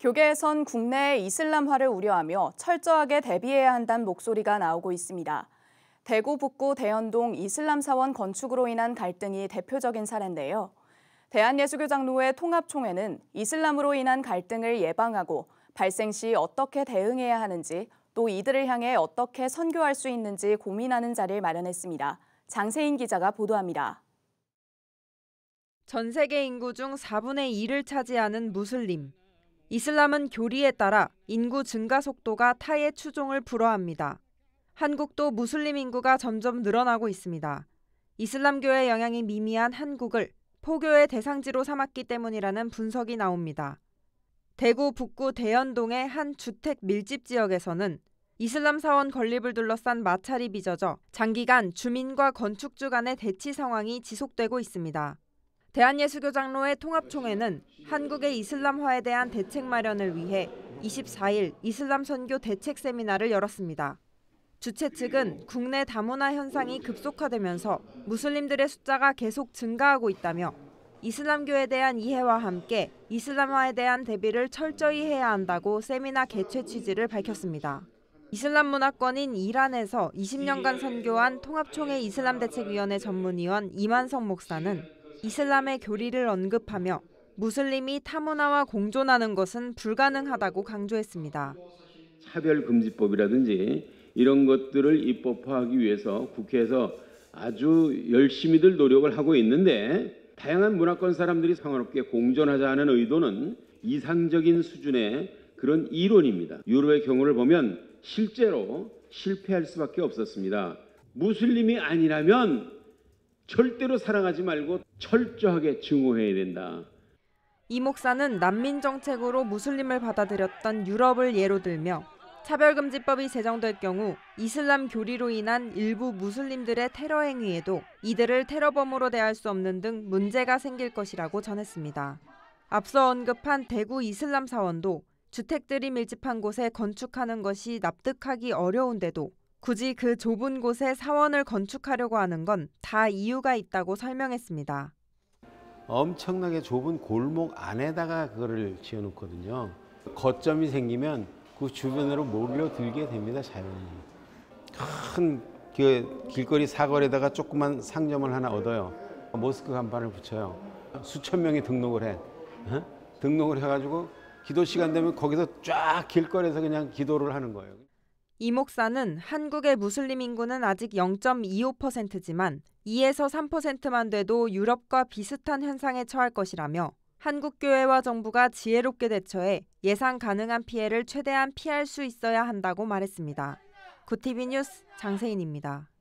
교계에선 국내의 이슬람화를 우려하며 철저하게 대비해야 한다는 목소리가 나오고 있습니다. 대구 북구 대연동 이슬람사원 건축으로 인한 갈등이 대표적인 사례인데요. 대한예수교장로회 통합총회는 이슬람으로 인한 갈등을 예방하고 발생 시 어떻게 대응해야 하는지 또 이들을 향해 어떻게 선교할 수 있는지 고민하는 자리를 마련했습니다. 장세인 기자가 보도합니다. 전 세계 인구 중 4분의 1을 차지하는 무슬림. 이슬람은 교리에 따라 인구 증가 속도가 타의 추종을 불허합니다. 한국도 무슬림 인구가 점점 늘어나고 있습니다. 이슬람교의 영향이 미미한 한국을 포교의 대상지로 삼았기 때문이라는 분석이 나옵니다. 대구 북구 대연동의 한 주택 밀집 지역에서는 이슬람 사원 건립을 둘러싼 마찰이 빚어져 장기간 주민과 건축주 간의 대치 상황이 지속되고 있습니다. 대한예수교장로회 통합총회는 한국의 이슬람화에 대한 대책 마련을 위해 24일 이슬람 선교 대책 세미나를 열었습니다. 주최 측은 국내 다문화 현상이 급속화되면서 무슬림들의 숫자가 계속 증가하고 있다며 이슬람교에 대한 이해와 함께 이슬람화에 대한 대비를 철저히 해야 한다고 세미나 개최 취지를 밝혔습니다. 이슬람 문화권인 이란에서 20년간 선교한 통합총회 이슬람대책위원회 전문위원 이만성 목사는 이슬람의 교리를 언급하며 무슬림이 타문화와 공존하는 것은 불가능하다고 강조했습니다. 차별금지법이라든지 이런 것들을 입법화하기 위해서 국회에서 아주 열심히들 노력을 하고 있는데 다양한 문화권 사람들이 상관없게 공존하자는 의도는 이상적인 수준의 그런 이론입니다. 유럽의 경우를 보면 실제로 실패할 수밖에 없었습니다. 무슬림이 아니라면 절대로 사랑하지 말고 철저하게 증오해야 된다. 이 목사는 난민 정책으로 무슬림을 받아들였던 유럽을 예로 들며 차별금지법이 제정될 경우 이슬람 교리로 인한 일부 무슬림들의 테러 행위에도 이들을 테러범으로 대할 수 없는 등 문제가 생길 것이라고 전했습니다. 앞서 언급한 대구 이슬람 사원도 주택들이 밀집한 곳에 건축하는 것이 납득하기 어려운데도 굳이 그 좁은 곳에 사원을 건축하려고 하는 건 다 이유가 있다고 설명했습니다. 엄청나게 좁은 골목 안에다가 그거를 지어놓거든요. 거점이 생기면 그 주변으로 몰려들게 됩니다, 자연히. 큰 길거리 사거리에다가 조그만 상점을 하나 얻어요. 모스크 간판을 붙여요. 수천 명이 등록을 해. 등록을 해가지고 기도 시간 되면 거기서 쫙 길거리에서 그냥 기도를 하는 거예요. 이 목사는 한국의 무슬림 인구는 아직 0.25%지만 2에서 3%만 돼도 유럽과 비슷한 현상에 처할 것이라며 한국 교회와 정부가 지혜롭게 대처해 예상 가능한 피해를 최대한 피할 수 있어야 한다고 말했습니다. 구티비 뉴스 장세인입니다.